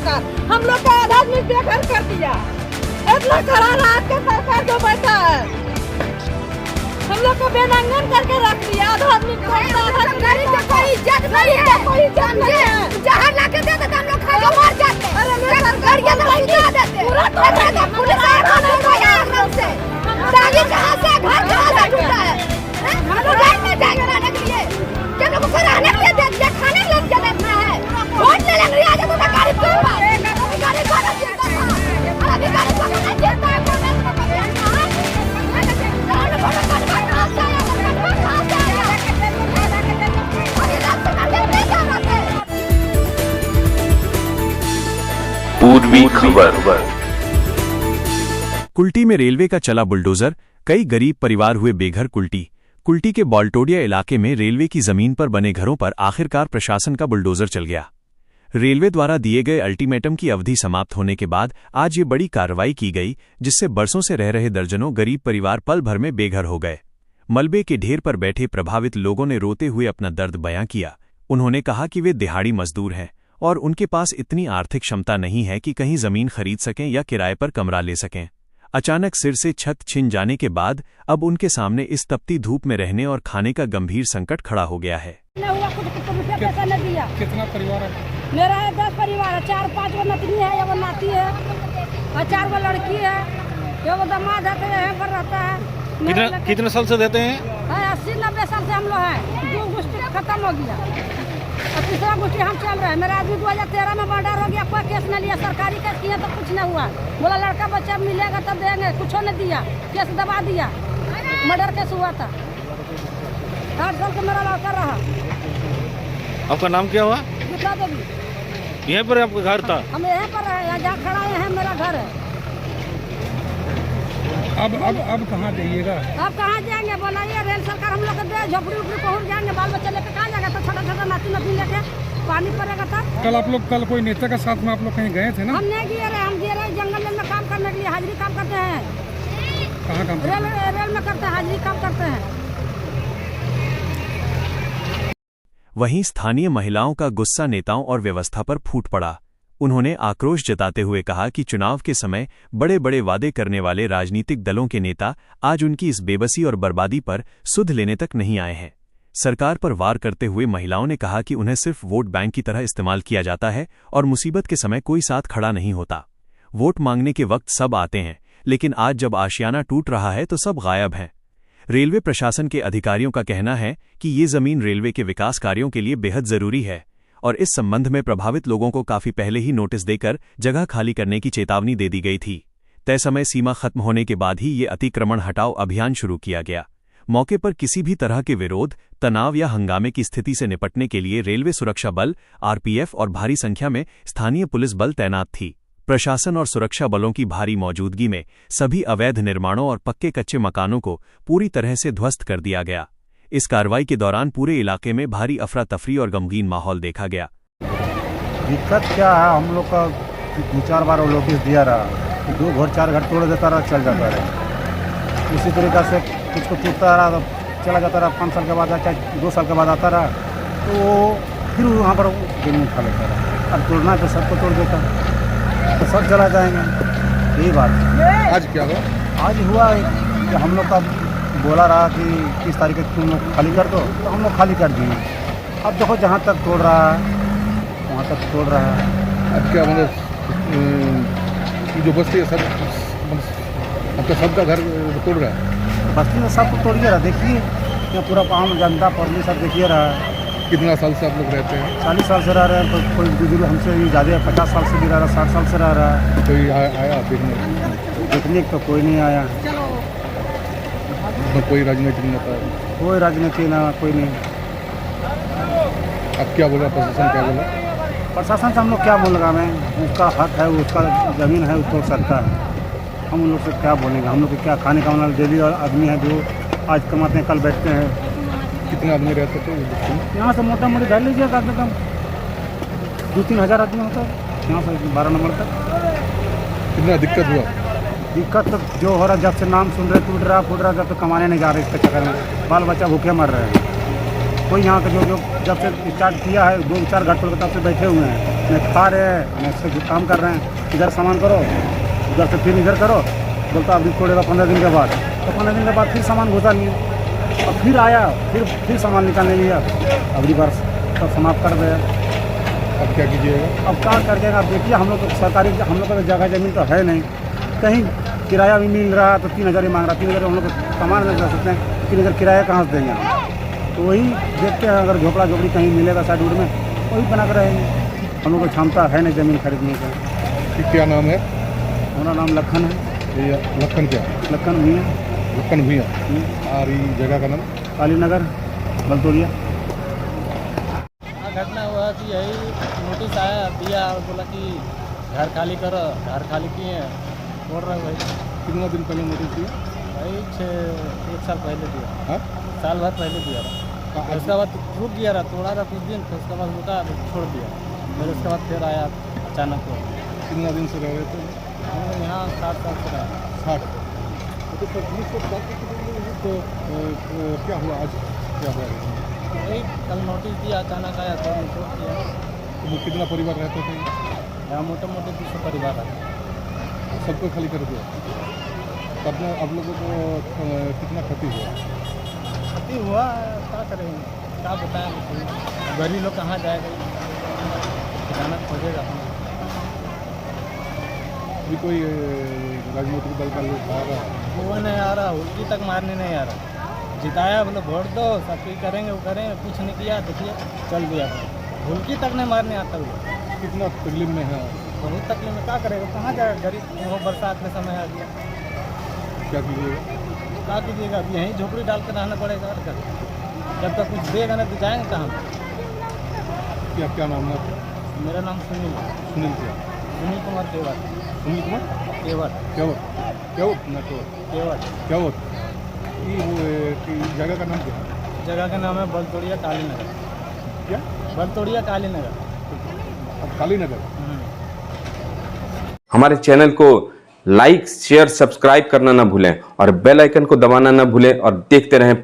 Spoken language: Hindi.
सरकार हम लोग का आधा आदमी बेघर कर दिया। इतना खरा रात के सरकार जो बैठा है हम लोग को बेनंगन करके रख दिया। आधा आदमी सरकारी का कोई इज्जत नहीं है, कोई इज्जत नहीं है। जहाँ लाके देते हम लोग खा के मर जाते। अरे सरकार ये तो नहीं देते पूरा तो पुलिस आया नहीं कोई आराम से दादी कहाँ से घर कहाँ से टूटा है। हम लोग नहीं जाएंगे रहने के लिए, क्या लोगों को रहने के लिए दे खाने के लिए देना है। वोट ले लेंगे आज तो सरकारी को अधिकारी को नहीं देता है, अधिकारी को नहीं देता है। पूर्वी खबर। कुल्टी में रेलवे का चला बुलडोजर, कई गरीब परिवार हुए बेघर। कुल्टी के बॉल्टोडिया इलाके में रेलवे की जमीन पर बने घरों पर आखिरकार प्रशासन का बुलडोजर चल गया। रेलवे द्वारा दिए गए अल्टीमेटम की अवधि समाप्त होने के बाद आज ये बड़ी कार्रवाई की गई, जिससे बरसों से रह रहे दर्जनों गरीब परिवार पल भर में बेघर हो गए। मलबे के ढेर पर बैठे प्रभावित लोगों ने रोते हुए अपना दर्द बयां किया। उन्होंने कहा कि वे दिहाड़ी मजदूर हैं और उनके पास इतनी आर्थिक क्षमता नहीं है कि कहीं जमीन खरीद सकें या किराए पर कमरा ले सकें। अचानक सिर से छत छिन जाने के बाद अब उनके सामने इस तपती धूप में रहने और खाने का गंभीर संकट खड़ा हो गया है। पैसा नहीं दिया। कितना परिवार है? मेरा है 10 परिवार है, 4-5 वो नतनी है, वो नाती है और 4 वो लड़की है, वो दामाद है यहाँ पर रहता है। कितने साल से देते हैं? 80-90 साल से हम लोग हैं। 2 गोष्ठी खत्म हो गया और तीसरा गोष्ठी हम चल रहे हैं। मेरा आदमी 2013 में मर्डर हो गया, कोई केस नहीं लिया। सरकारी केस किया तो कुछ नहीं हुआ। बोला लड़का बच्चा मिलेगा तब देंगे, कुछ नहीं दिया, केस दबा दिया। मर्डर केस हुआ था, 8 साल का मेरा लड़का रहा। आपका नाम क्या हुआ? गीता देवी। यहीं पर आपका घर था? हम यहाँ पर है, जहाँ खड़ा है मेरा घर है। अब कहाँ जाइएगा? अब कहाँ जाएंगे बोलाइए। रेल सरकार हम लोग को दे, झोपड़ी उपड़ी पहुँच जाएंगे। बाल बच्चे लेकर कहाँ जाएगा? तो छोटा नाती लेके पानी पड़ेगा था। कल कोई नेता के साथ में आप लोग कहीं गए थे ना? हम नहीं गए रहे, हम गए रहे जंगल में काम करने के लिए। हाजिरी काम करते हैं। कहाँ काम? रेल में करते हैं, हाजिरी काम करते हैं। वहीं स्थानीय महिलाओं का गुस्सा नेताओं और व्यवस्था पर फूट पड़ा। उन्होंने आक्रोश जताते हुए कहा कि चुनाव के समय बड़े बड़े वादे करने वाले राजनीतिक दलों के नेता आज उनकी इस बेबसी और बर्बादी पर सुध लेने तक नहीं आए हैं। सरकार पर वार करते हुए महिलाओं ने कहा कि उन्हें सिर्फ वोट बैंक की तरह इस्तेमाल किया जाता है और मुसीबत के समय कोई साथ खड़ा नहीं होता। वोट मांगने के वक्त सब आते हैं, लेकिन आज जब आशियाना टूट रहा है तो सब गायब हैं। रेलवे प्रशासन के अधिकारियों का कहना है कि ये जमीन रेलवे के विकास कार्यों के लिए बेहद जरूरी है और इस संबंध में प्रभावित लोगों को काफी पहले ही नोटिस देकर जगह खाली करने की चेतावनी दे दी गई थी। तय समय सीमा खत्म होने के बाद ही ये अतिक्रमण हटाओ अभियान शुरू किया गया। मौके पर किसी भी तरह के विरोध, तनाव या हंगामे की स्थिति से निपटने के लिए रेलवे सुरक्षा बल, आरपीएफ और भारी संख्या में स्थानीय पुलिस बल तैनात थी। प्रशासन और सुरक्षा बलों की भारी मौजूदगी में सभी अवैध निर्माणों और पक्के कच्चे मकानों को पूरी तरह से ध्वस्त कर दिया गया। इस कार्रवाई के दौरान पूरे इलाके में भारी अफरा तफरी और गमगीन माहौल देखा गया। दिक्कत क्या है, हम लोग का 2-4 बार नोटिस दिया रहा, 2 घर 4 घर तोड़ देता रहा, चल जाता रहा। इसी तरीक़ा से कुछ को टूटता रहा तो चला जाता रहा। 5 साल के बाद चाहे 2 साल के बाद आता रहा तो फिर वहाँ पर जमीन उठा लेता रहा। अब तोड़ना है तो सबको तोड़ देता, तो सब चला जाएंगे। यही बात। आज क्या हुआ? आज हुआ कि हम लोग का बोला रहा कि 30 तारीख को तुम लोग खाली कर दो, तो हम लोग खाली कर दिए। अब देखो जहाँ तक तोड़ रहा है वहाँ तक तोड़ रहा है। अब क्या मतलब जो बस्ती है सब आपका सबका घर तोड़ रहा है? बस्ती में सब कुछ तोड़िए रहा। देखिए यहाँ पूरा आम जनता पब्लिक सब देखिए रहा। कितना साल से आप लोग रहते हैं? 40 साल से रह रहे हैं। तो कोई बुजुर्ग हमसे भी ज़्यादा 50 साल से भी रह रहा, 60 साल से रह रहा है। कोई आया देखने तो कोई नहीं आया। कोई राजनीतिक नेता? कोई राजनीति ना, कोई नहीं। अब क्या बोला प्रशासन? क्या बोला प्रशासन से हम लोग क्या बोलेगा? मैं उसका हक है, उसका ज़मीन है, वो तोड़ सकता है। हम उन लोग से क्या बोलेंगे? हम लोग को क्या खाने का मतलब डेली आदमी है जो आज कमाते हैं कल बैठते हैं। कितने आदमी रहते थे यहाँ से? मोटा मोटी धर लीजिए कम से कम 2-3 हज़ार आदमी होता है यहाँ से 12 नंबर तक। कितना दिक्कत हुआ? दिक्कत तो जो हो रहा, जब से नाम सुन रहे टूट रहा फूट रहा, जब तो कमाने नहीं जा रहे इसके चक्कर में बाल बच्चा भूखे मर रहे हैं। कोई यहाँ का जो जब से स्टार्ट किया है 2-4 घर तोड़ के तब से बैठे हुए हैं, न खा रहे हैं न से काम कर रहे हैं। इधर सामान करो, उधर से फिर इधर करो, बोलता अभी तोड़ेगा 15 दिन के बाद, तो 15 दिन के बाद फिर सामान घुसा लिए और फिर आया, फिर सामान निकालने लिया। अगली बार सब समाप्त कर दिया। अब क्या कीजिएगा? अब क्या करके आप देखिए, हम लोग को सरकारी, हम लोग का जगह ज़मीन तो है नहीं, कहीं किराया भी मिल रहा है तो 3000 ही मांग रहा है। 3000 हम लोग को सामान में जा सकते हैं, 3000 किराया कहाँ से देंगे हम? तो वही देखते हैं, अगर झोपड़ा झोपड़ी कहीं मिलेगा साइड रोड में वही बना कर रहेंगे। हम लोग को क्षमता है नहीं ज़मीन खरीदने का। कि क्या नाम है? हमारा नाम लखन है। ये लखन क्या? लखन भूया। लखन भूया। और ये जगह का नाम? कालीनगर बलतोड़िया। घटना हुआ कि यही नोटिस आया, दिया और बोला कि घर खाली करो। घर खाली किए, बोल रहे भाई। कितना दिन पहले नोटिस दिया? भाई 1 साल पहले दिया। हाँ? साल भर पहले दिया था। उसके बाद रुक गया रहा, तोड़ा रहा कुछ दिन, फिर उसके बाद रुका, छोड़ दिया। फिर उसके बाद फिर आया अचानक। कितना दिन से रह रहे थे? हम लोग यहाँ 60 साल से रहे। 60। तो क्या हुआ आज? क्या हुआ? वही कल नोटिस दिया, अचानक आया तो छोड़ दिया। तो वो कितना परिवार रहते थे? यहाँ मोटे मोटे 200 परिवार रहते। सबको खाली कर दिया। तब में आप लोगों को कितना क्षति हुआ? क्षति हुआ, क्या करेंगे, क्या बताएं। गरीब लोग कहाँ जाएगा, अचानक खोजेगा। अभी कोई राजनीतिक दल का लोग आ रहा है? वो नहीं आ रहा, उल्टी तक मारने नहीं आ रहा। जिताया बोले वोट दो, सब कुछ करेंगे, वो करेंगे, कुछ नहीं किया, देखिए चल दिया। हुल्की तक नहीं मारने आता वो। कितना तकलीफ में है? बहुत तकलीफ में, क्या करेगा, कहाँ जाएगा गरीब। वो बरसात में समय आ गया, क्या कीजिएगा? क्या कीजिएगा, अब यहीं झोपड़ी डाल कर रहना पड़ेगा। और कर जब तक कुछ देगा नहीं तो जाएंगे कहाँ? क्या क्या नाम है आपका? मेरा नाम सुनील है। सुनील क्या? सुनील कुमार केवट। सुनील कुमार केवट। केवट ना केवट। केवट। ये जगह का नाम क्या है? जगह का नाम है बलतोड़िया कालीनगर। क्या? बलतोड़िया कालीनगर। कालीनगर। हमारे चैनल को लाइक शेयर सब्सक्राइब करना ना भूलें और बेल आइकन को दबाना ना भूलें और देखते रहें